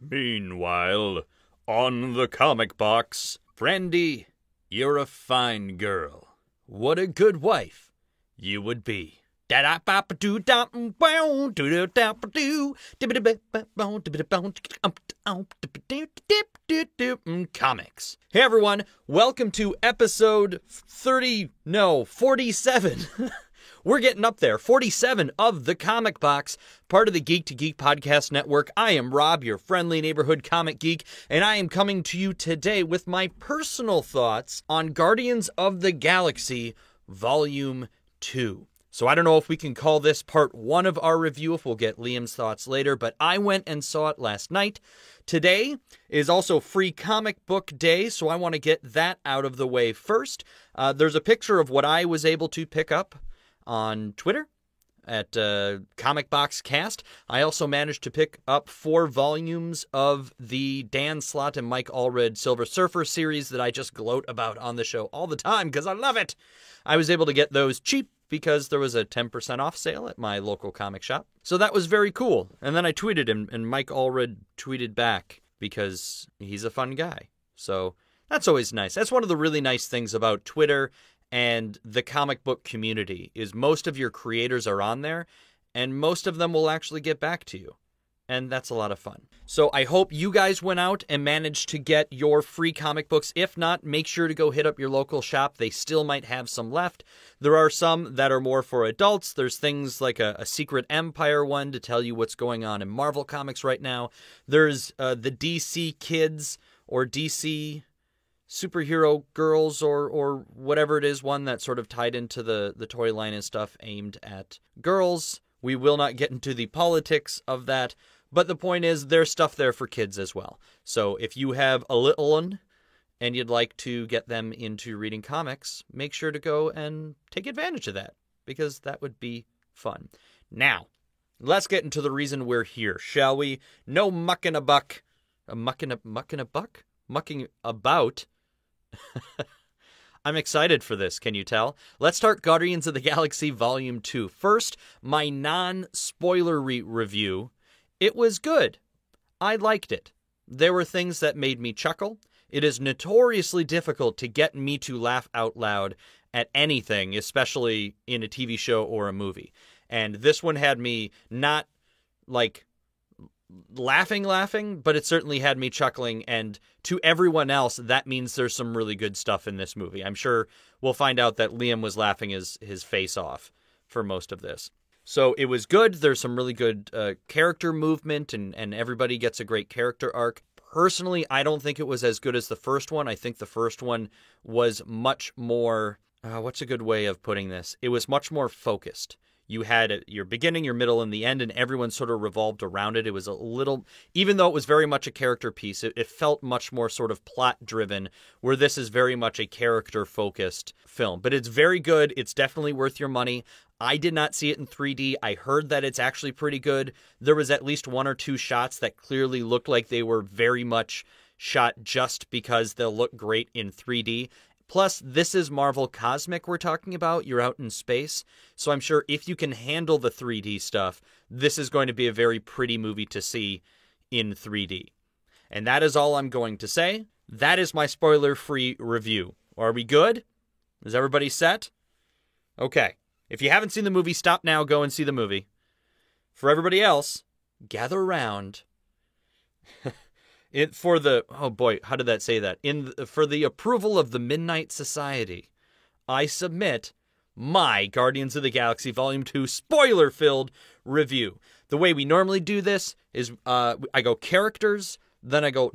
Meanwhile, on the comic box, Brandy, you're a fine girl. What a good wife you would be. Comics. Hey everyone, welcome to episode 47. We're getting up there. 47 of the Comic Box, part of the Geek to Geek podcast network. I am Rob, your friendly neighborhood comic geek, and I am coming to you today with my personal thoughts on Guardians of the Galaxy Volume 2. So I don't know if we can call this part 1 of our review, if we'll get Liam's thoughts later, but I went and saw it last night. Today is also Free Comic Book Day, so I want to get that out of the way first. There's a picture of what I was able to pick up on Twitter at Comic Box Cast. I also managed to pick up 4 volumes of the Dan Slott and Mike Allred Silver Surfer series that I just gloat about on the show all the time because I love it. I was able to get those cheap because there was a 10% off sale at my local comic shop. So that was very cool. And then I tweeted him, and Mike Allred tweeted back because he's a fun guy. So that's always nice. That's one of the really nice things about Twitter and the comic book community is most of your creators are on there, and most of them will actually get back to you. And that's a lot of fun. So I hope you guys went out and managed to get your free comic books. If not, make sure to go hit up your local shop. They still might have some left. There are some that are more for adults. There's things like a Secret Empire one to tell you what's going on in Marvel Comics right now. There's the DC Kids or DC Superhero Girls or whatever it is, one that's sort of tied into the toy line and stuff aimed at girls. We will not get into the politics of that, but the point is there's stuff there for kids as well. So if you have a little one and you'd like to get them into reading comics, make sure to go and take advantage of that because that would be fun. Now, let's get into the reason we're here, shall we? No mucking a buck. Mucking about. I'm excited for this, can you tell? Let's start Guardians of the Galaxy Volume 2. First, my non-spoilery review. It was good. I liked it. There were things that made me chuckle. It is notoriously difficult to get me to laugh out loud at anything, especially in a TV show or a movie. And this one had me not, laughing, but it certainly had me chuckling, and to everyone else, that means there's some really good stuff in this movie. I'm sure we'll find out that Liam was laughing his face off for most of this. So it was good. There's some really good character movement, and everybody gets a great character arc. Personally, I don't think it was as good as the first one. I think the first one was much more, what's a good way of putting this? It was much more focused. You had your beginning, your middle, and the end, and everyone sort of revolved around it. It was a little, even though it was very much a character piece, it felt much more sort of plot-driven, where this is very much a character-focused film. But it's very good. It's definitely worth your money. I did not see it in 3D. I heard that it's actually pretty good. There was at least 1 or 2 shots that clearly looked like they were very much shot just because they'll look great in 3D. Plus, this is Marvel Cosmic we're talking about. You're out in space. So I'm sure if you can handle the 3D stuff, this is going to be a very pretty movie to see in 3D. And that is all I'm going to say. That is my spoiler-free review. Are we good? Is everybody set? Okay. If you haven't seen the movie, stop now, go and see the movie. For everybody else, gather around. For the approval of the Midnight Society, I submit my Guardians of the Galaxy Volume 2 spoiler-filled review. The way we normally do this is I go characters, then I do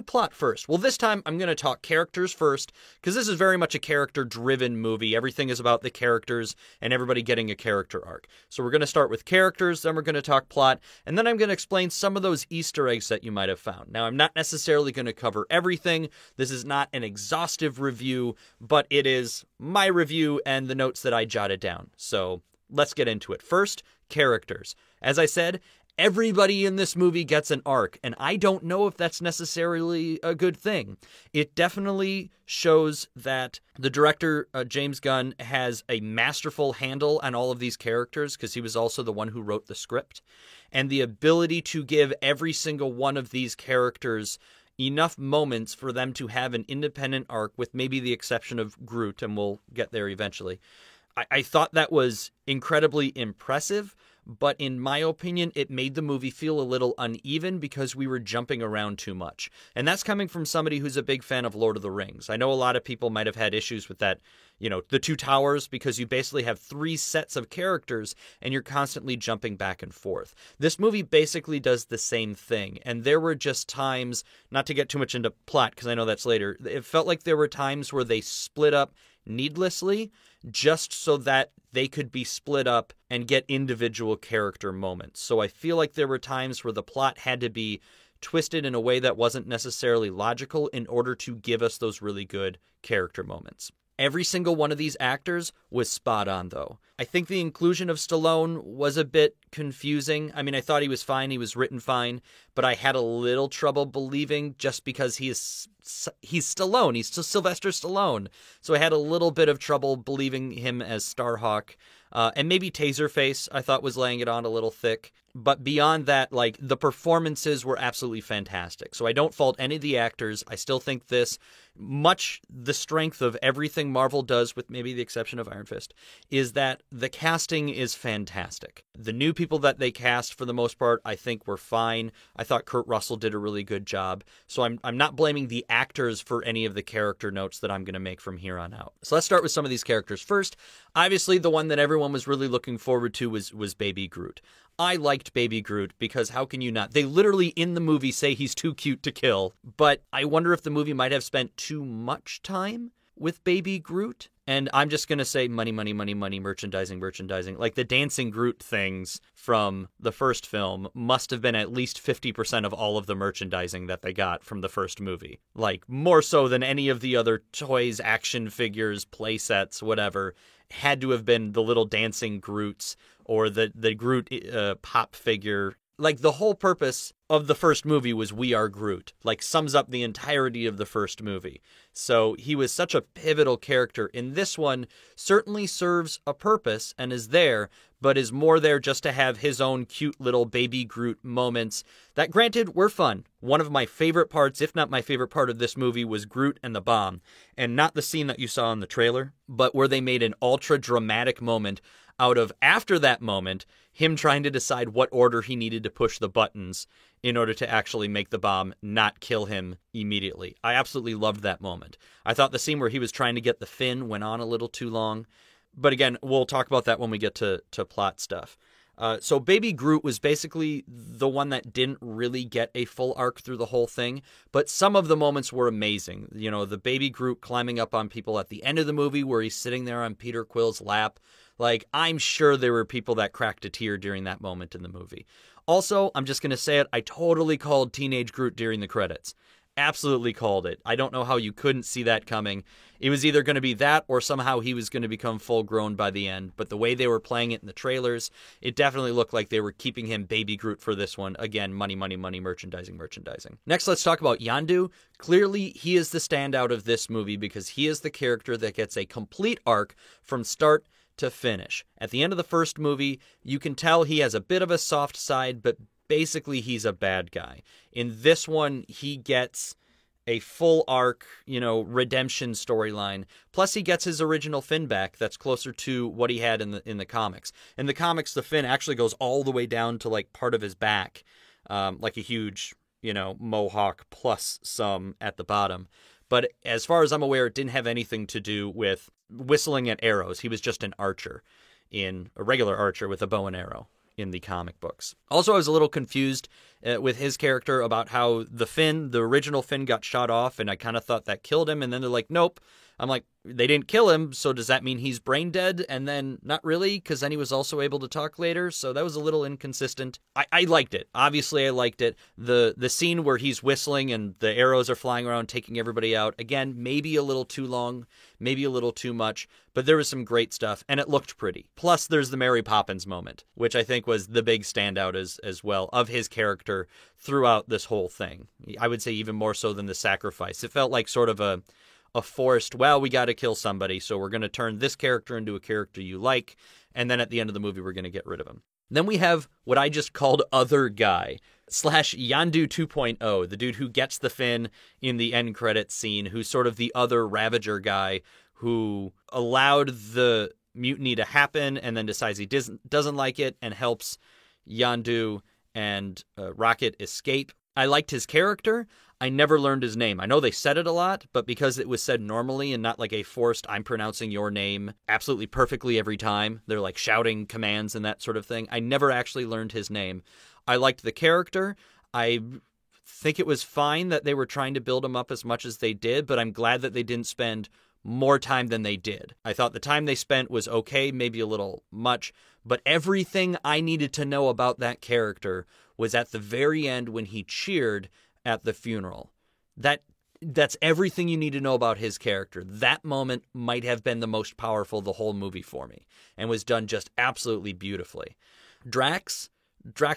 plot first. Well, this time I'm going to talk characters first, because this is very much a character-driven movie. Everything is about the characters and everybody getting a character arc. So we're going to start with characters, then we're going to talk plot, and then I'm going to explain some of those Easter eggs that you might have found. Now, I'm not necessarily going to cover everything. This is not an exhaustive review, but it is my review and the notes that I jotted down. So let's get into it. First, characters. As I said, Everybody in this movie gets an arc, and I don't know if that's necessarily a good thing. It definitely shows that the director, James Gunn, has a masterful handle on all of these characters, because he was also the one who wrote the script, and the ability to give every single one of these characters enough moments for them to have an independent arc, with maybe the exception of Groot, and we'll get there eventually. I thought that was incredibly impressive, but in my opinion, it made the movie feel a little uneven because we were jumping around too much. And that's coming from somebody who's a big fan of Lord of the Rings. I know a lot of people might have had issues with that, the Two Towers, because you basically have 3 sets of characters and you're constantly jumping back and forth. This movie basically does the same thing. And there were just times, not to get too much into plot, because I know that's later, it felt like there were times where they split up needlessly, just so that they could be split up and get individual character moments. So I feel like there were times where the plot had to be twisted in a way that wasn't necessarily logical in order to give us those really good character moments. Every single one of these actors was spot on, though. I think the inclusion of Stallone was a bit confusing. I mean, I thought he was fine. He was written fine. But I had a little trouble believing, just because he's Stallone. He's Sylvester Stallone. So I had a little bit of trouble believing him as Starhawk. And maybe Taserface, I thought, was laying it on a little thick. But beyond that, the performances were absolutely fantastic. So I don't fault any of the actors. I still think this, much the strength of everything Marvel does, with maybe the exception of Iron Fist, is that the casting is fantastic. The new people that they cast, for the most part, I think were fine. I thought Kurt Russell did a really good job. So I'm not blaming the actors for any of the character notes that I'm going to make from here on out. So let's start with some of these characters first. Obviously, the one that everyone was really looking forward to was Baby Groot. I liked Baby Groot, because how can you not? They literally in the movie say he's too cute to kill, but I wonder if the movie might have spent too much time with Baby Groot. And I'm just going to say money, money, money, money, merchandising. Like the dancing Groot things from the first film must have been at least 50% of all of the merchandising that they got from the first movie. Like more so than any of the other toys, action figures, play sets, whatever, had to have been the little dancing Groots or the Groot pop figure. Like the whole purpose of the first movie was We Are Groot, sums up the entirety of the first movie. So he was such a pivotal character. In this one, certainly serves a purpose and is there, but is more there just to have his own cute little Baby Groot moments that, granted, were fun. One of my favorite parts, if not my favorite part of this movie, was Groot and the bomb. And not the scene that you saw in the trailer, but where they made an ultra dramatic moment out of, after that moment, him trying to decide what order he needed to push the buttons in order to actually make the bomb not kill him immediately. I absolutely loved that moment. I thought the scene where he was trying to get the fin went on a little too long. But again, we'll talk about that when we get to plot stuff. So Baby Groot was basically the one that didn't really get a full arc through the whole thing, but some of the moments were amazing. The Baby Groot climbing up on people at the end of the movie where he's sitting there on Peter Quill's lap. I'm sure there were people that cracked a tear during that moment in the movie. Also, I'm just going to say it, I totally called Teenage Groot during the credits. Absolutely called it. I don't know how you couldn't see that coming. It was either going to be that or somehow he was going to become full grown by the end. But the way they were playing it in the trailers, it definitely looked like they were keeping him Baby Groot for this one. Again, money, money, money, merchandising. Next, let's talk about Yondu. Clearly, he is the standout of this movie because he is the character that gets a complete arc from start to finish. At the end of the first movie, you can tell he has a bit of a soft side, but basically he's a bad guy. In this one, he gets a full arc, redemption storyline. Plus he gets his original fin back that's closer to what he had in the comics. In the comics, the fin actually goes all the way down to part of his back, like a huge, mohawk plus some at the bottom. But as far as I'm aware, it didn't have anything to do with whistling at arrows. He was just an archer, a regular archer with a bow and arrow in the comic books. Also, I was a little confused with his character about how the original Finn got shot off, and I kind of thought that killed him, and then they're like, nope. I'm like, they didn't kill him, so does that mean he's brain dead? And then, not really, because then he was also able to talk later, so that was a little inconsistent. I liked it. Obviously, I liked it. The scene where he's whistling and the arrows are flying around, taking everybody out, again, maybe a little too long, maybe a little too much, but there was some great stuff, and it looked pretty. Plus, there's the Mary Poppins moment, which I think was the big standout as well of his character throughout this whole thing. I would say even more so than the sacrifice. It felt like sort of a forced, well, we got to kill somebody, so we're going to turn this character into a character you like, and then at the end of the movie, we're going to get rid of him. Then we have what I just called Other Guy, / Yondu 2.0, the dude who gets the Finn in the end credits scene, who's sort of the other Ravager guy who allowed the mutiny to happen and then decides he doesn't like it and helps Yondu and Rocket escape. I liked his character. I never learned his name. I know they said it a lot, but because it was said normally and not like a forced, I'm pronouncing your name absolutely perfectly every time, they're like shouting commands and that sort of thing, I never actually learned his name. I liked the character. I think it was fine that they were trying to build him up as much as they did, but I'm glad that they didn't spend more time than they did. I thought the time they spent was okay, maybe a little much, but everything I needed to know about that character was at the very end when he cheered at the funeral. That's everything you need to know about his character. That moment might have been the most powerful of the whole movie for me and was done just absolutely beautifully. Drax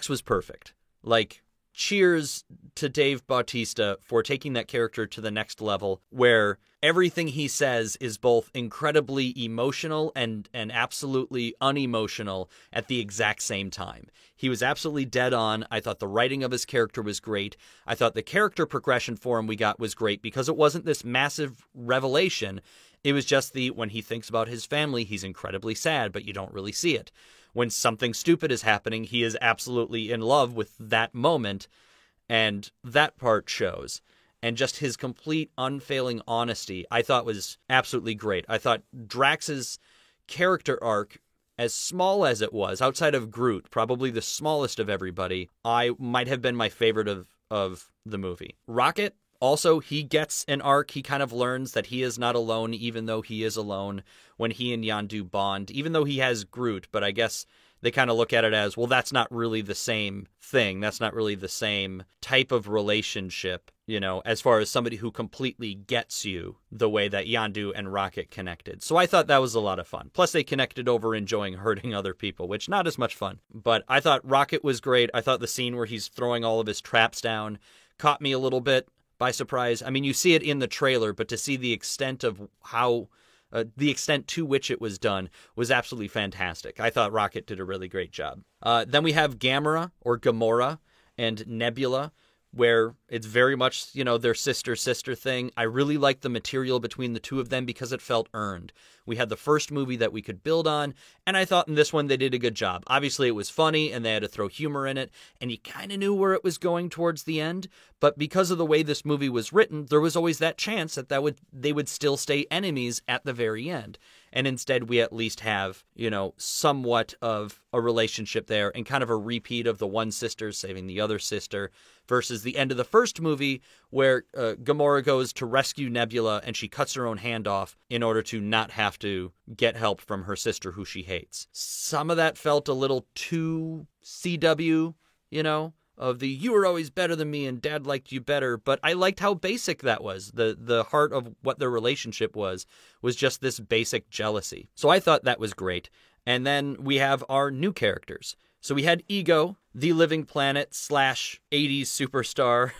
was perfect. Like, cheers to Dave Bautista for taking that character to the next level where everything he says is both incredibly emotional and absolutely unemotional at the exact same time. He was absolutely dead on. I thought the writing of his character was great. I thought the character progression for him we got was great because it wasn't this massive revelation. It was just when he thinks about his family, he's incredibly sad, but you don't really see it. When something stupid is happening, he is absolutely in love with that moment, and that part shows. And just his complete unfailing honesty, I thought was absolutely great. I thought Drax's character arc, as small as it was, outside of Groot, probably the smallest of everybody, I might have been my favorite of the movie. Rocket, also, he gets an arc. He kind of learns that he is not alone, even though he is alone when he and Yondu bond, even though he has Groot. But I guess they kind of look at it as, well, that's not really the same thing. That's not really the same type of relationship, as far as somebody who completely gets you the way that Yondu and Rocket connected. So I thought that was a lot of fun. Plus, they connected over enjoying hurting other people, which not as much fun. But I thought Rocket was great. I thought the scene where he's throwing all of his traps down caught me a little bit by surprise. I mean, you see it in the trailer, but to see the extent of the extent to which it was done was absolutely fantastic. I thought Rocket did a really great job. Then we have Gamora and Nebula, where it's very much, their sister thing. I really liked the material between the two of them because it felt earned. We had the first movie that we could build on, and I thought in this one they did a good job. Obviously, it was funny, and they had to throw humor in it, and you kind of knew where it was going towards the end, but because of the way this movie was written, there was always that chance that they would still stay enemies at the very end. And instead, we at least have, somewhat of a relationship there and kind of a repeat of the one sister saving the other sister versus the end of the first movie where Gamora goes to rescue Nebula and she cuts her own hand off in order to not have to get help from her sister who she hates. Some of that felt a little too CW, of the you were always better than me and dad liked you better, but I liked how basic that was. The heart of what their relationship was just this basic jealousy. So I thought that was great. And then we have our new characters. So we had Ego, the Living Planet / 80s superstar.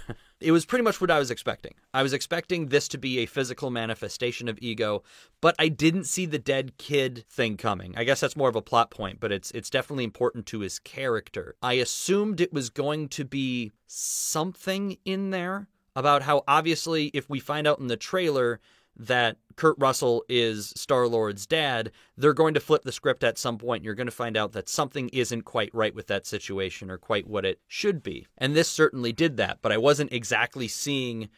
It was pretty much what I was expecting. I was expecting this to be a physical manifestation of Ego, but I didn't see the dead kid thing coming. I guess that's more of a plot point, but it's definitely important to his character. I assumed it was going to be something in there about how obviously if we find out in the trailer that Kurt Russell is Star-Lord's dad, they're going to flip the script at some point. You're going to find out that something isn't quite right with that situation or quite what it should be. And this certainly did that, but I wasn't exactly seeing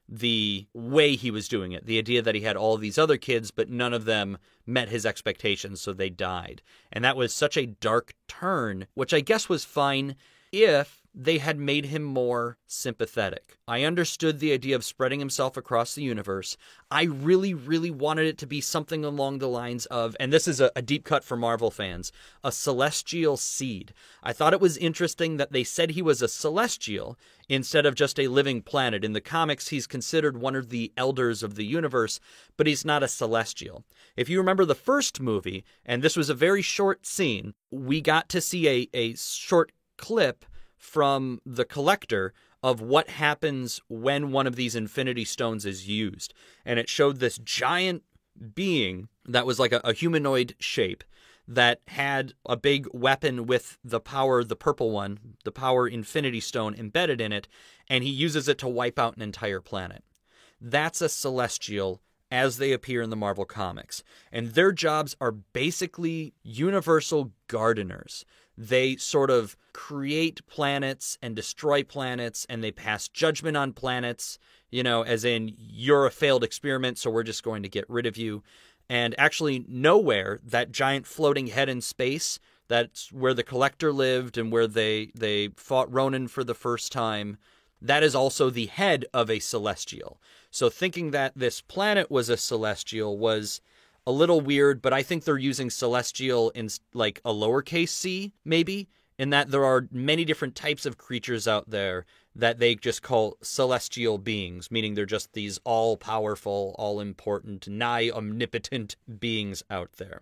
the way he was doing it. The idea that he had all these other kids, but none of them met his expectations, so they died. And that was such a dark turn, which I guess was fine if they had made him more sympathetic. I understood the idea of spreading himself across the universe. I really, really wanted it to be something along the lines of, and this is a deep cut for Marvel fans, a celestial seed. I thought it was interesting that they said he was a celestial instead of just a living planet. In the comics, he's considered one of the elders of the universe, but he's not a celestial. If you remember the first movie, and this was a very short scene, we got to see a short clip from the Collector of what happens when one of these Infinity Stones is used. And it showed this giant being that was like a humanoid shape that had a big weapon with the power, the purple one, the power Infinity Stone embedded in it, and he uses it to wipe out an entire planet. That's a celestial as they appear in the Marvel Comics. And their jobs are basically universal gardeners. They sort of create planets and destroy planets, and they pass judgment on planets, as in, you're a failed experiment, so we're just going to get rid of you. And actually, Nowhere, that giant floating head in space, that's where the Collector lived and where they fought Ronan for the first time, that is also the head of a celestial. So thinking that this planet was a celestial was a little weird, but I think they're using celestial in like a lowercase c, maybe, in that there are many different types of creatures out there that they just call celestial beings, meaning they're just these all-powerful, all-important, nigh omnipotent beings out there.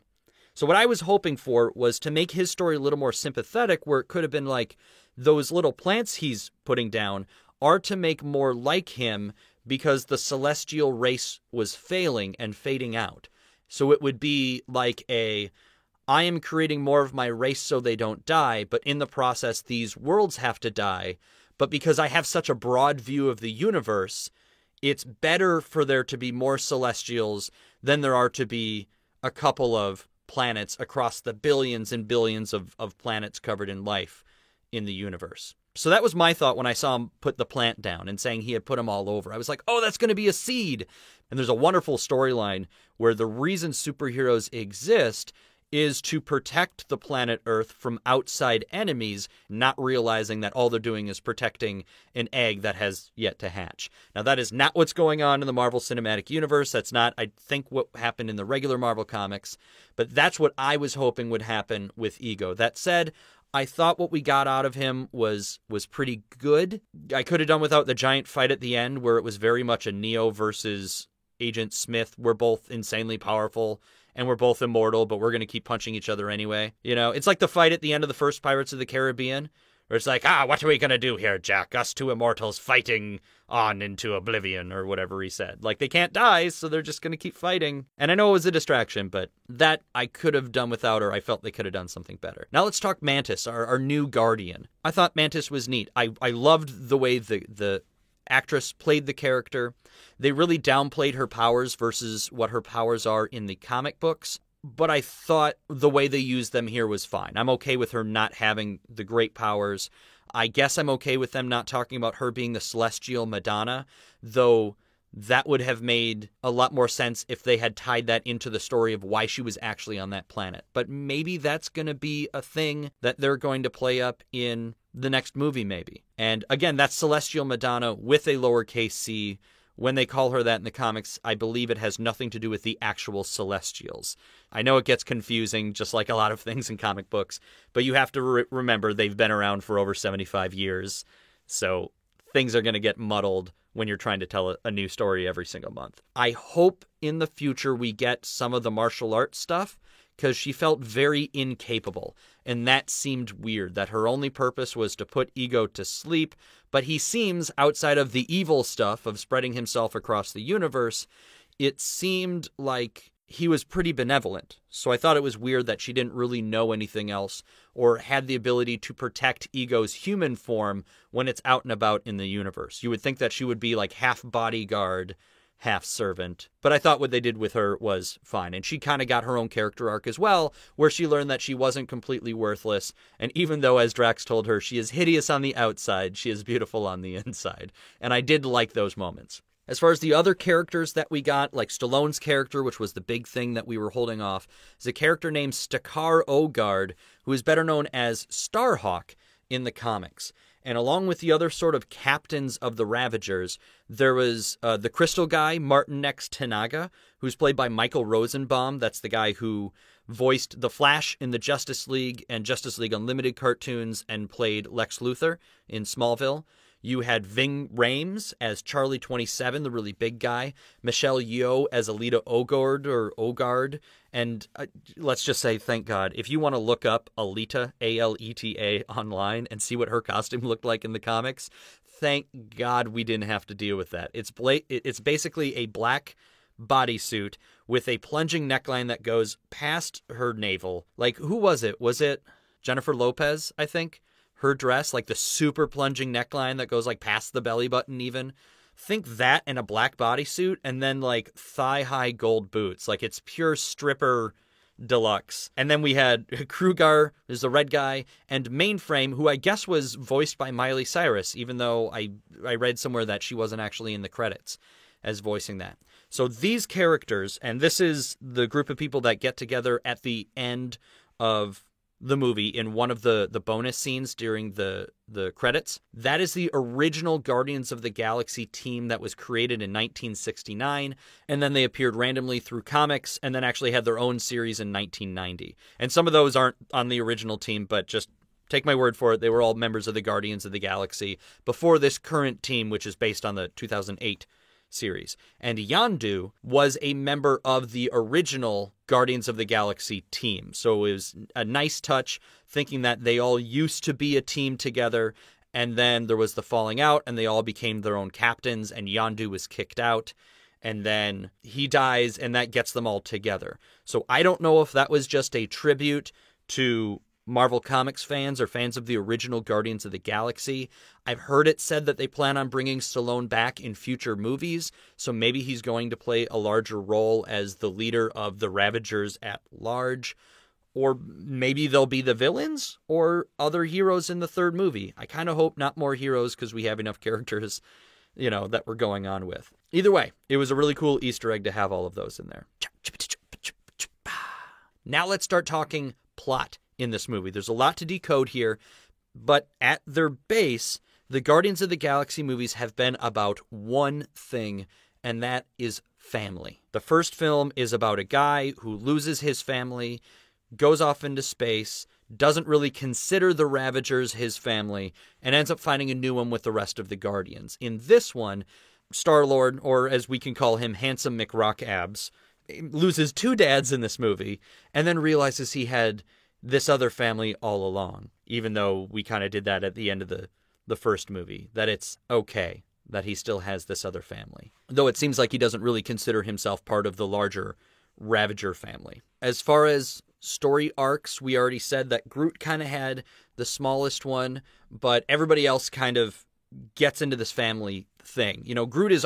So what I was hoping for was to make his story a little more sympathetic, where it could have been like, those little plants he's putting down are to make more like him because the celestial race was failing and fading out. So it would be like I am creating more of my race so they don't die, but in the process, these worlds have to die. But because I have such a broad view of the universe, it's better for there to be more celestials than there are to be a couple of planets across the billions and billions of planets covered in life in the universe. So that was my thought when I saw him put the plant down and saying he had put them all over. I was like, oh, that's going to be a seed. And there's a wonderful storyline where the reason superheroes exist is to protect the planet Earth from outside enemies, not realizing that all they're doing is protecting an egg that has yet to hatch. Now, that is not what's going on in the Marvel Cinematic Universe. That's not, I think, what happened in the regular Marvel comics. But that's what I was hoping would happen with Ego. That said, I thought what we got out of him was pretty good. I could have done without the giant fight at the end where it was very much a Neo versus Agent Smith. We're both insanely powerful and we're both immortal, but we're going to keep punching each other anyway. It's like the fight at the end of the first Pirates of the Caribbean where it's like, what are we going to do here, Jack? Us two immortals fighting on into oblivion, or whatever he said. Like, they can't die, so they're just going to keep fighting. And I know it was a distraction, but that I could have done without, or I felt they could have done something better. Now let's talk Mantis, our new Guardian. I thought Mantis was neat. I loved the way the actress played the character. They really downplayed her powers versus what her powers are in the comic books. But I thought the way they used them here was fine. I'm okay with her not having the great powers. I guess I'm okay with them not talking about her being the celestial Madonna, though that would have made a lot more sense if they had tied that into the story of why she was actually on that planet. But maybe that's going to be a thing that they're going to play up in the next movie, maybe. And again, that's Celestial Madonna with a lowercase c. When they call her that in the comics, I believe it has nothing to do with the actual Celestials. I know it gets confusing, just like a lot of things in comic books, but you have to remember they've been around for over 75 years, so things are going to get muddled when you're trying to tell a new story every single month. I hope in the future we get some of the martial arts stuff, because she felt very incapable, and that seemed weird, that her only purpose was to put Ego to sleep, but he seems, outside of the evil stuff of spreading himself across the universe, it seemed like he was pretty benevolent. So I thought it was weird that she didn't really know anything else, or had the ability to protect Ego's human form when it's out and about in the universe. You would think that she would be like half bodyguard, half servant, but I thought what they did with her was fine. And she kind of got her own character arc as well, where she learned that she wasn't completely worthless. And even though, as Drax told her, she is hideous on the outside, she is beautiful on the inside. And I did like those moments. As far as the other characters that we got, like Stallone's character, which was the big thing that we were holding off, is a character named Stakar Ogard, who is better known as Starhawk in the comics. And along with the other sort of captains of the Ravagers, there was the Crystal guy, Martin X Tanaga, who's played by Michael Rosenbaum. That's the guy who voiced The Flash in the Justice League and Justice League Unlimited cartoons and played Lex Luthor in Smallville. You had Ving Rhames as Charlie 27, the really big guy. Michelle Yeoh as Alita Ogard. And let's just say, thank God, if you want to look up Alita, Aleta, online and see what her costume looked like in the comics, thank God we didn't have to deal with that. It's basically a black bodysuit with a plunging neckline that goes past her navel. Like, who was it? Was it Jennifer Lopez, I think? Her dress, like the super plunging neckline that goes like past the belly button even. Think that in a black bodysuit and then like thigh-high gold boots. Like it's pure stripper deluxe. And then we had Krugar, who's the red guy, and Mainframe, who I guess was voiced by Miley Cyrus, even though I read somewhere that she wasn't actually in the credits as voicing that. So these characters, and this is the group of people that get together at the end of the movie in one of the bonus scenes during the credits. That is the original Guardians of the Galaxy team that was created in 1969, and then they appeared randomly through comics and then actually had their own series in 1990. And some of those aren't on the original team, but just take my word for it, they were all members of the Guardians of the Galaxy before this current team, which is based on the 2008 series. And Yondu was a member of the original Guardians of the Galaxy team. So it was a nice touch, thinking that they all used to be a team together, and then there was the falling out, and they all became their own captains, and Yondu was kicked out, and then he dies, and that gets them all together. So I don't know if that was just a tribute to Marvel Comics fans or fans of the original Guardians of the Galaxy. I've heard it said that they plan on bringing Stallone back in future movies, so maybe he's going to play a larger role as the leader of the Ravagers at large, or maybe they'll be the villains or other heroes in the third movie. I kind of hope not more heroes because we have enough characters, that we're going on with. Either way, it was a really cool Easter egg to have all of those in there. Now let's start talking plot in this movie. There's a lot to decode here, but at their base, the Guardians of the Galaxy movies have been about one thing, and that is family. The first film is about a guy who loses his family, goes off into space, doesn't really consider the Ravagers his family, and ends up finding a new one with the rest of the Guardians. In this one, Star-Lord, or as we can call him, Handsome McRockabs, loses two dads in this movie, and then realizes he had this other family all along, even though we kind of did that at the end of the first movie, that it's okay that he still has this other family. Though it seems like he doesn't really consider himself part of the larger Ravager family. As far as story arcs, we already said that Groot kind of had the smallest one, but everybody else kind of gets into this family thing. Groot is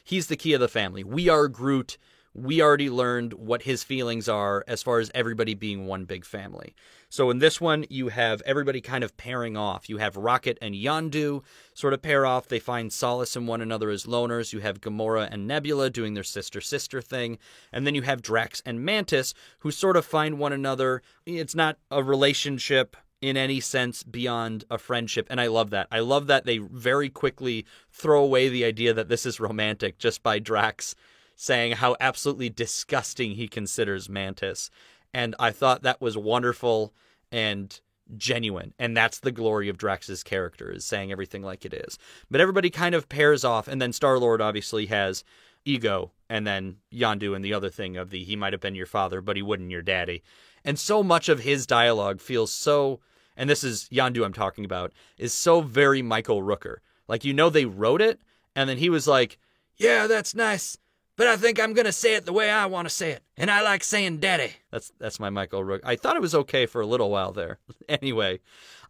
he's the key of the family. We are Groot. We already learned what his feelings are as far as everybody being one big family. So in this one, you have everybody kind of pairing off. You have Rocket and Yondu sort of pair off. They find solace in one another as loners. You have Gamora and Nebula doing their sister-sister thing. And then you have Drax and Mantis, who sort of find one another. It's not a relationship in any sense beyond a friendship, and I love that. I love that they very quickly throw away the idea that this is romantic just by Drax saying how absolutely disgusting he considers Mantis. And I thought that was wonderful and genuine. And that's the glory of Drax's character, is saying everything like it is. But everybody kind of pairs off, and then Star-Lord obviously has Ego, and then Yondu and the other thing of he might have been your father, but he wouldn't your daddy. And so much of his dialogue feels so, and this is Yondu I'm talking about, is so very Michael Rooker. Like, they wrote it, and then he was like, yeah, that's nice, but I think I'm going to say it the way I want to say it. And I like saying daddy. That's my Michael Rook. I thought it was okay for a little while there. Anyway,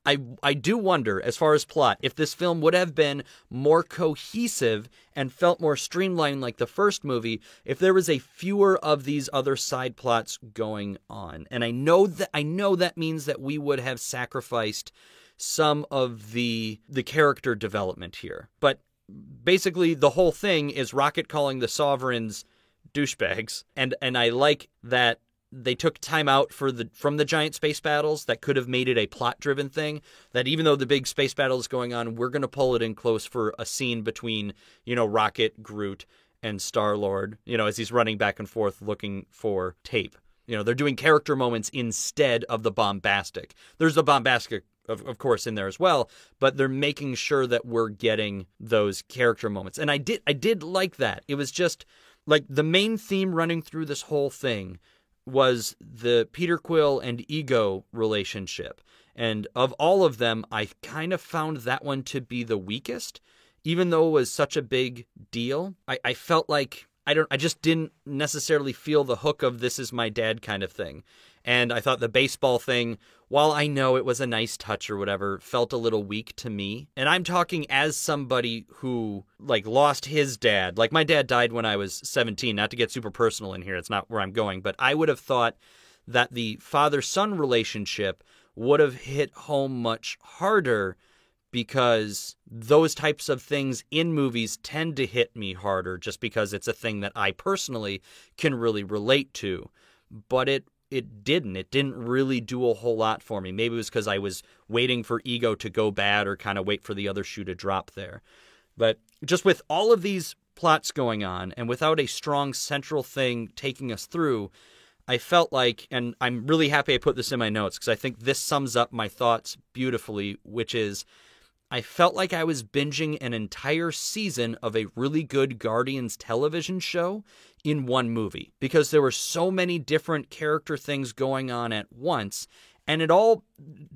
I do wonder, as far as plot, if this film would have been more cohesive and felt more streamlined like the first movie, if there was a fewer of these other side plots going on. And I know that means that we would have sacrificed some of the character development here. But basically, the whole thing is Rocket calling the Sovereigns douchebags, and I like that they took time out from the giant space battles that could have made it a plot-driven thing, that even though the big space battle is going on, we're going to pull it in close for a scene between, Rocket, Groot, and Star-Lord, as he's running back and forth looking for tape. They're doing character moments instead of the bombastic. There's the bombastic, of course, in there as well, but they're making sure that we're getting those character moments. And I did like that. It was just like the main theme running through this whole thing was the Peter Quill and Ego relationship. And of all of them, I kind of found that one to be the weakest. Even though it was such a big deal, I felt like I just didn't necessarily feel the hook of this is my dad kind of thing. And I thought the baseball thing, while I know it was a nice touch or whatever, felt a little weak to me. And I'm talking as somebody who, lost his dad. Like, my dad died when I was 17. Not to get super personal in here, it's not where I'm going. But I would have thought that the father-son relationship would have hit home much harder, because those types of things in movies tend to hit me harder just because it's a thing that I personally can really relate to. But it didn't. It didn't really do a whole lot for me. Maybe it was because I was waiting for Ego to go bad or kind of wait for the other shoe to drop there. But just with all of these plots going on and without a strong central thing taking us through, I felt like, and I'm really happy I put this in my notes because I think this sums up my thoughts beautifully, which is I felt like I was binging an entire season of a really good Guardians television show in one movie, because there were so many different character things going on at once. And it all,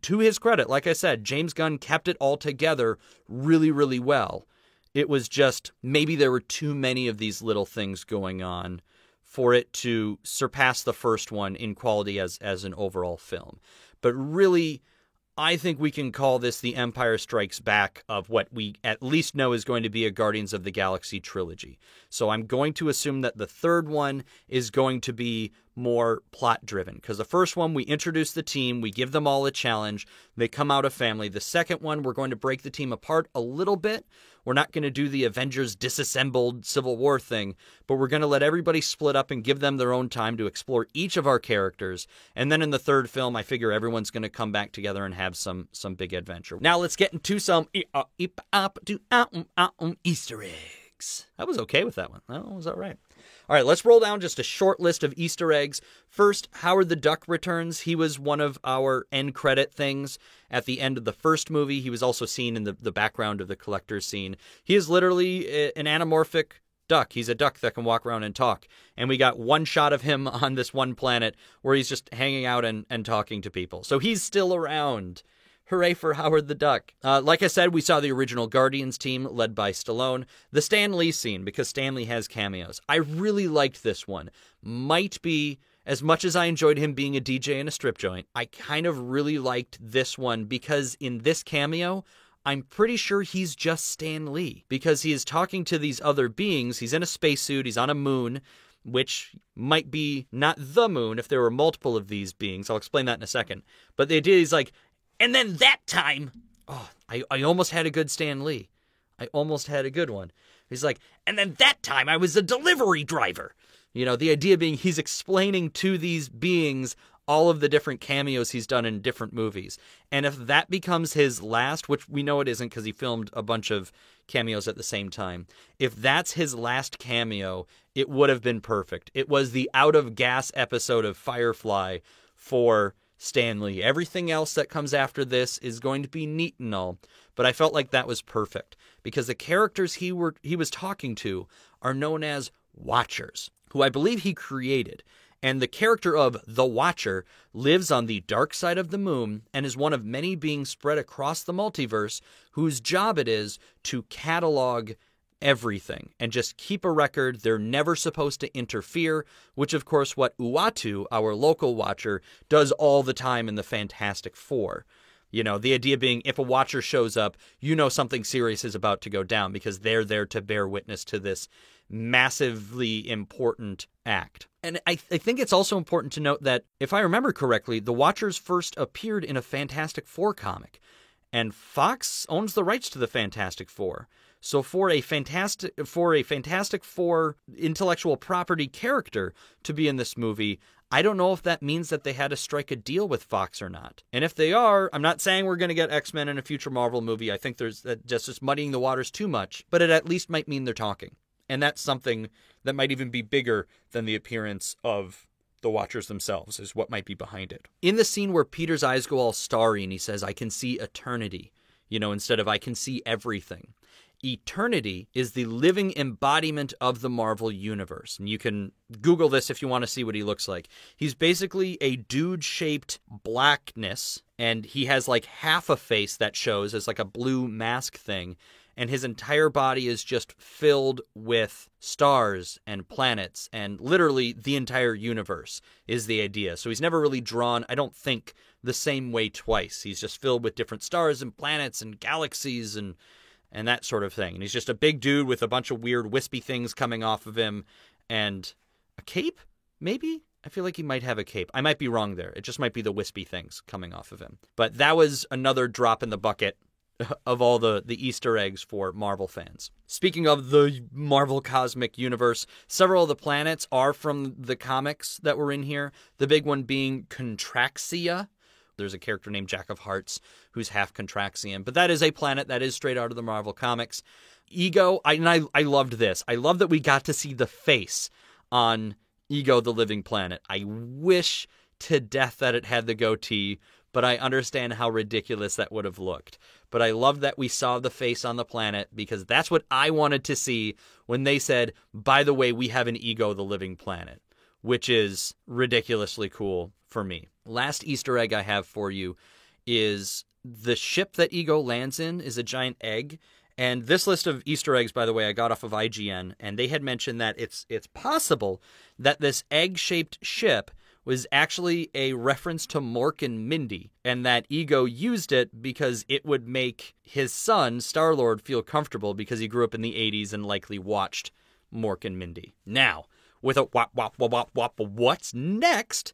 to his credit, like I said, James Gunn kept it all together really, really well. It was just maybe there were too many of these little things going on for it to surpass the first one in quality as an overall film. But really, I think we can call this the Empire Strikes Back of what we at least know is going to be a Guardians of the Galaxy trilogy. So I'm going to assume that the third one is going to be more plot-driven, because the first one, we introduce the team, we give them all a challenge, they come out a family. The second one, we're going to break the team apart a little bit. We're not going to do the Avengers disassembled Civil War thing, but we're going to let everybody split up and give them their own time to explore each of our characters. And then in the third film, I figure everyone's going to come back together and have some big adventure. Now let's get into some Easter eggs. I was okay with that one. That was all right. All right, let's roll down just a short list of Easter eggs. First, Howard the Duck returns. He was one of our end credit things at the end of the first movie. He was also seen in the background of the collector's scene. He is literally an anamorphic duck. He's a duck that can walk around and talk. And we got one shot of him on this one planet where he's just hanging out and talking to people. So he's still around. Hooray for Howard the Duck. Like I said, we saw the original Guardians team led by Stallone. The Stan Lee scene, because Stan Lee has cameos. I really liked this one. Might be, as much as I enjoyed him being a DJ in a strip joint, I kind of really liked this one because in this cameo, I'm pretty sure he's just Stan Lee, because he is talking to these other beings. He's in a spacesuit. He's on a moon, which might be not the moon if there were multiple of these beings. I'll explain that in a second. But the idea is like, and then that time, I almost had a good Stan Lee. I almost had a good one. He's like, and then that time I was a delivery driver. The idea being he's explaining to these beings all of the different cameos he's done in different movies. And if that becomes his last, which we know it isn't because he filmed a bunch of cameos at the same time, if that's his last cameo, it would have been perfect. It was the out of gas episode of Firefly for Stan Lee. Everything else that comes after this is going to be neat and all, but I felt like that was perfect because the characters he was talking to are known as Watchers, who I believe he created. And the character of the Watcher lives on the dark side of the moon and is one of many beings spread across the multiverse whose job it is to catalog everything and just keep a record. They're never supposed to interfere, which of course what Uatu, our local Watcher, does all the time in the Fantastic Four. The idea being if a Watcher shows up, something serious is about to go down because they're there to bear witness to this massively important act. And I think it's also important to note that, if I remember correctly, the Watchers first appeared in a Fantastic Four comic, and Fox owns the rights to the Fantastic Four. So for a Fantastic Four intellectual property character to be in this movie, I don't know if that means that they had to strike a deal with Fox or not. And if they are, I'm not saying we're going to get X-Men in a future Marvel movie. I think there's just muddying the waters too much, but it at least might mean they're talking. And that's something that might even be bigger than the appearance of the Watchers themselves, is what might be behind it. In the scene where Peter's eyes go all starry and he says, I can see eternity, instead of I can see everything. Eternity is the living embodiment of the Marvel Universe. And you can Google this if you want to see what he looks like. He's basically a dude-shaped blackness, and he has like half a face that shows as like a blue mask thing. And his entire body is just filled with stars and planets, and literally the entire universe is the idea. So he's never really drawn, I don't think, the same way twice. He's just filled with different stars and planets and galaxies and that sort of thing. And he's just a big dude with a bunch of weird wispy things coming off of him and a cape, maybe? I feel like he might have a cape. I might be wrong there. It just might be the wispy things coming off of him. But that was another drop in the bucket of all the Easter eggs for Marvel fans. Speaking of the Marvel Cosmic Universe, several of the planets are from the comics that were in here. The big one being Contraxia. There's a character named Jack of Hearts who's half Contraxian, but that is a planet that is straight out of the Marvel Comics. Ego, I loved this. I love that we got to see the face on Ego the Living Planet. I wish to death that it had the goatee, but I understand how ridiculous that would have looked. But I love that we saw the face on the planet because that's what I wanted to see when they said, by the way, we have an Ego the Living Planet, which is ridiculously cool for me. Last Easter egg I have for you is the ship that Ego lands in is a giant egg. And this list of Easter eggs, by the way, I got off of IGN, and they had mentioned that it's possible that this egg-shaped ship was actually a reference to Mork and Mindy, and that Ego used it because it would make his son, Star-Lord, feel comfortable because he grew up in the 80s and likely watched Mork and Mindy. Now, with a what's next?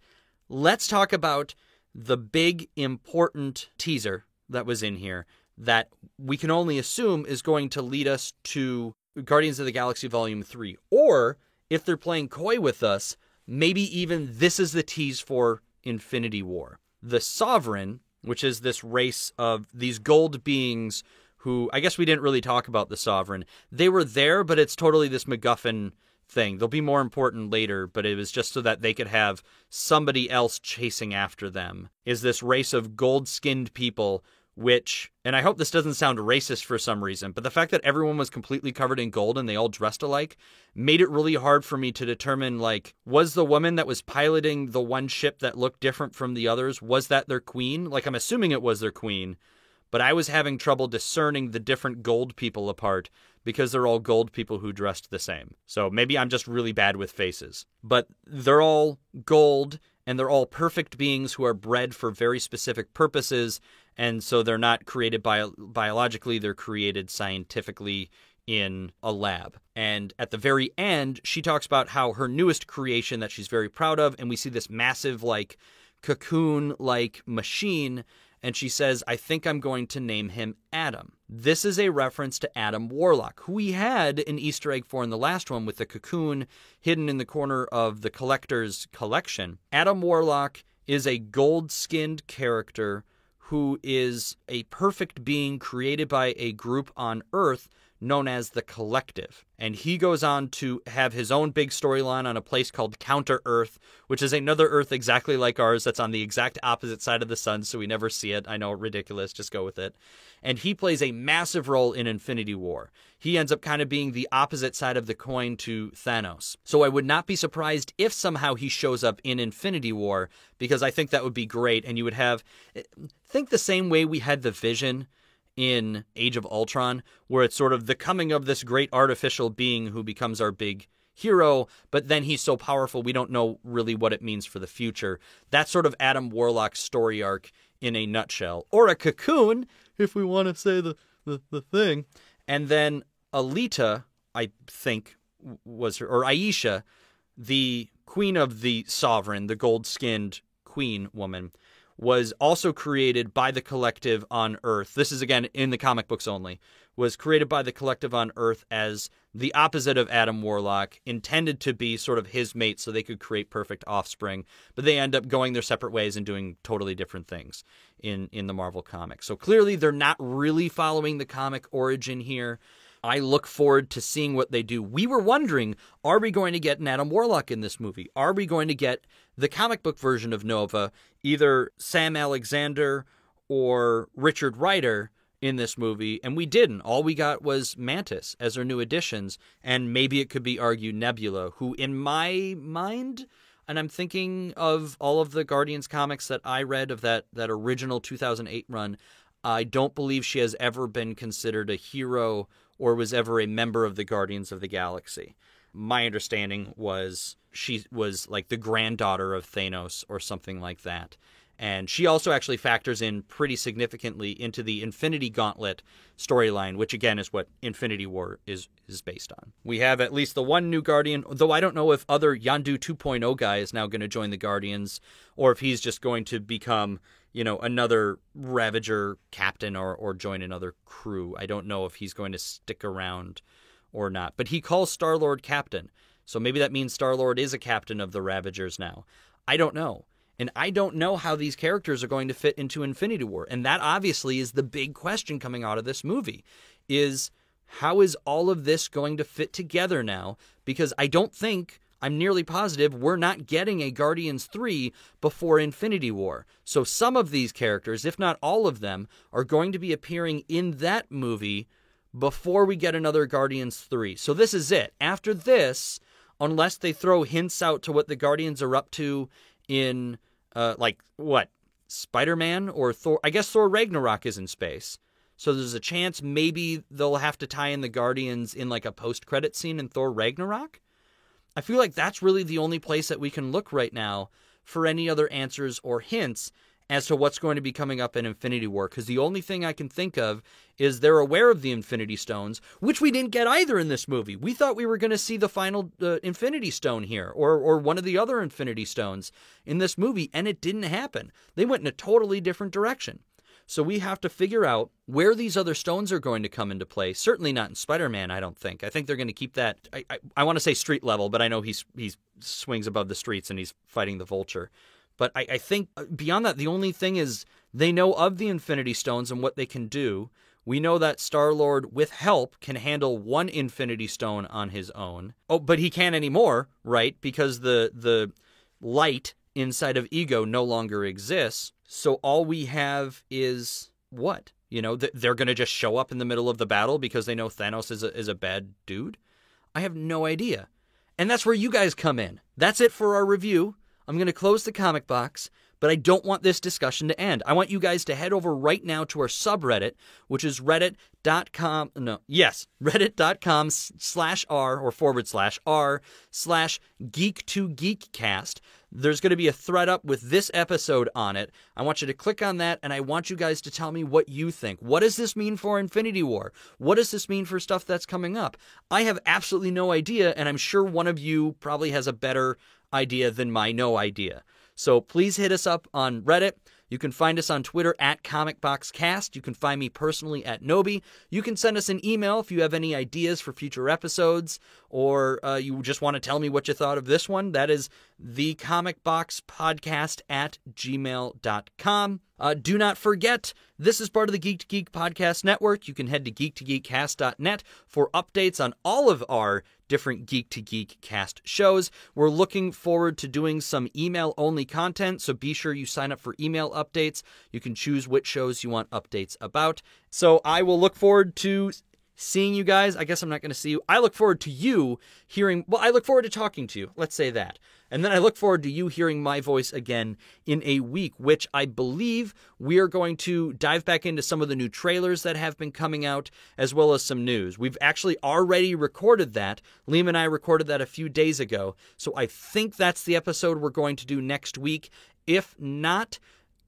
Let's talk about the big, important teaser that was in here that we can only assume is going to lead us to Guardians of the Galaxy Volume 3. Or, if they're playing coy with us, maybe even this is the tease for Infinity War. The Sovereign, which is this race of these gold beings who, I guess we didn't really talk about the Sovereign. They were there, but it's totally this MacGuffin thing. They'll be more important later, but it was just so that they could have somebody else chasing after them. Is this race of gold-skinned people which, and I hope this doesn't sound racist for some reason, but the fact that everyone was completely covered in gold and they all dressed alike made it really hard for me to determine, like, was the woman that was piloting the one ship that looked different from the others, was that their queen? Like, I'm assuming it was their queen, but I was having trouble discerning the different gold people apart because they're all gold people who dressed the same. So maybe I'm just really bad with faces. But they're all gold, and they're all perfect beings who are bred for very specific purposes, and so they're not created biologically, they're created scientifically in a lab. And at the very end, she talks about how her newest creation that she's very proud of, and we see this massive, like, cocoon-like machine, and she says, I think I'm going to name him Adam. This is a reference to Adam Warlock, who we had an Easter egg for in the last one with the cocoon hidden in the corner of the collector's collection. Adam Warlock is a gold-skinned character who is a perfect being created by a group on Earth known as the Collective. And he goes on to have his own big storyline on a place called Counter-Earth, which is another Earth exactly like ours that's on the exact opposite side of the sun, so we never see it. I know, ridiculous, just go with it. And he plays a massive role in Infinity War. He ends up kind of being the opposite side of the coin to Thanos. So I would not be surprised if somehow he shows up in Infinity War, because I think that would be great, and you would have... Think the same way we had the Vision in Age of Ultron, where it's sort of the coming of this great artificial being who becomes our big hero, but then he's so powerful we don't know really what it means for the future. That's sort of Adam Warlock's story arc in a nutshell. Or a cocoon, if we want to say the thing. And then Alita, I think, was her, or Aisha, the queen of the Sovereign, the gold-skinned queen woman, was also created by the Collective on Earth. This is, again, in the comic books only, was created by the Collective on Earth as the opposite of Adam Warlock, intended to be sort of his mate so they could create perfect offspring, but they end up going their separate ways and doing totally different things in the Marvel comics. So clearly they're not really following the comic origin here. I look forward to seeing what they do. We were wondering, are we going to get an Adam Warlock in this movie? Are we going to get the comic book version of Nova, either Sam Alexander or Richard Rider in this movie? And we didn't. All we got was Mantis as our new additions, and maybe it could be argued Nebula, who in my mind, and I'm thinking of all of the Guardians comics that I read of that original 2008 run, I don't believe she has ever been considered a hero or was ever a member of the Guardians of the Galaxy. My understanding was she was like the granddaughter of Thanos or something like that. And she also actually factors in pretty significantly into the Infinity Gauntlet storyline, which again is what Infinity War is based on. We have at least the one new Guardian, though I don't know if other Yondu 2.0 guy is now going to join the Guardians, or if he's just going to become, another Ravager captain or join another crew. I don't know if he's going to stick around or not. But he calls Star-Lord captain, so maybe that means Star-Lord is a captain of the Ravagers now. I don't know. And I don't know how these characters are going to fit into Infinity War. And that obviously is the big question coming out of this movie, is how is all of this going to fit together now? Because I'm nearly positive we're not getting a Guardians 3 before Infinity War. So some of these characters, if not all of them, are going to be appearing in that movie before we get another Guardians 3. So this is it. After this, unless they throw hints out to what the Guardians are up to in Spider-Man or Thor? I guess Thor Ragnarok is in space. So there's a chance maybe they'll have to tie in the Guardians in like a post-credit scene in Thor Ragnarok. I feel like that's really the only place that we can look right now for any other answers or hints as to what's going to be coming up in Infinity War, because the only thing I can think of is they're aware of the Infinity Stones, which we didn't get either in this movie. We thought we were going to see the final Infinity Stone here, or one of the other Infinity Stones in this movie, and it didn't happen. They went in a totally different direction. So we have to figure out where these other stones are going to come into play. Certainly not in Spider-Man, I don't think. I think they're going to keep that, I want to say street level, but I know he swings above the streets and he's fighting the Vulture. But I think beyond that, the only thing is they know of the Infinity Stones and what they can do. We know that Star-Lord, with help, can handle one Infinity Stone on his own. Oh, but he can't anymore, right? Because the light inside of Ego no longer exists. So all we have is what? They're going to just show up in the middle of the battle because they know Thanos is a bad dude? I have no idea. And that's where you guys come in. That's it for our review. I'm going to close the comic box, but I don't want this discussion to end. I want you guys to head over right now to our subreddit, which is reddit.com/r/geek2geekcast. There's going to be a thread up with this episode on it. I want you to click on that, and I want you guys to tell me what you think. What does this mean for Infinity War? What does this mean for stuff that's coming up? I have absolutely no idea, and I'm sure one of you probably has a better idea than my no idea. So please hit us up on Reddit. You can find us on Twitter at ComicBoxCast. You can find me personally at Nobi. You can send us an email if you have any ideas for future episodes, or you just want to tell me what you thought of this one. That is thecomicboxpodcast@gmail.com. Do not forget, this is part of the Geek to Geek Podcast Network. You can head to geek2geekcast.net for updates on all of our different Geek to Geek cast shows. We're looking forward to doing some email-only content, so be sure you sign up for email updates. You can choose which shows you want updates about. So I will look forward to seeing you guys. I guess I'm not going to see you. I look forward to you hearing, I look forward to talking to you. Let's say that. And then I look forward to you hearing my voice again in a week, which I believe we are going to dive back into some of the new trailers that have been coming out, as well as some news. We've actually already recorded that. Liam and I recorded that a few days ago. So I think that's the episode we're going to do next week. If not,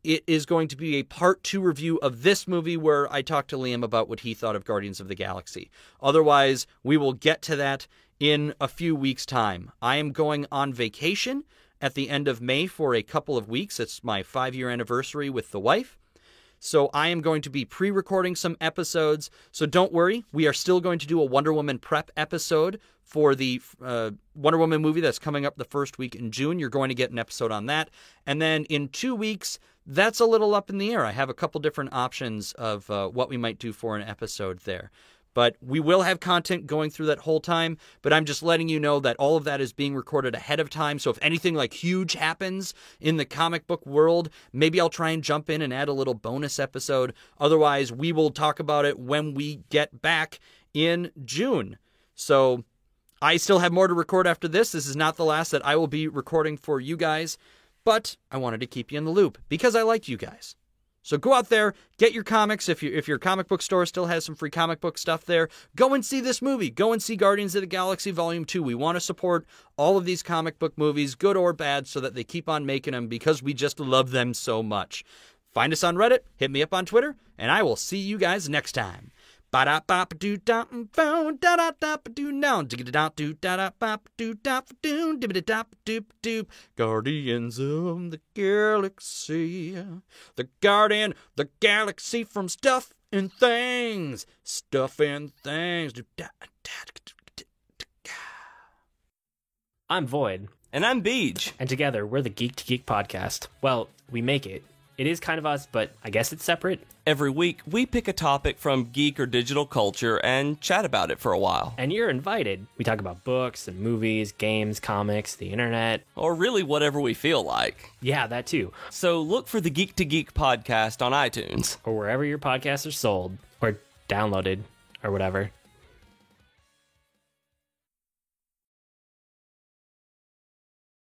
it is going to be a part 2 review of this movie where I talked to Liam about what he thought of Guardians of the Galaxy. Otherwise, we will get to that in a few weeks' time. I am going on vacation at the end of May for a couple of weeks. It's my 5-year anniversary with the wife. So I am going to be pre-recording some episodes. So don't worry, we are still going to do a Wonder Woman prep episode for the Wonder Woman movie that's coming up the first week in June. You're going to get an episode on that. And then in 2 weeks, that's a little up in the air. I have a couple different options of what we might do for an episode there. But we will have content going through that whole time. But I'm just letting you know that all of that is being recorded ahead of time. So if anything like huge happens in the comic book world, maybe I'll try and jump in and add a little bonus episode. Otherwise, we will talk about it when we get back in June. So I still have more to record after this. This is not the last that I will be recording for you guys. But I wanted to keep you in the loop because I like you guys. So go out there, get your comics. If your comic book store still has some free comic book stuff there, go and see this movie. Go and see Guardians of the Galaxy Volume 2. We want to support all of these comic book movies, good or bad, so that they keep on making them because we just love them so much. Find us on Reddit, hit me up on Twitter, and I will see you guys next time. Guardians of the Galaxy, the Guardian, the Galaxy from Stuff and Things, Stuff and Things. I'm Void. And I'm Beej. And together, we're the Geek to Geek podcast. Well, we make it. It is kind of us, but I guess it's separate. Every week, we pick a topic from geek or digital culture and chat about it for a while. And you're invited. We talk about books and movies, games, comics, the internet. Or really whatever we feel like. Yeah, that too. So look for the Geek to Geek podcast on iTunes. Or wherever your podcasts are sold, or downloaded, or whatever.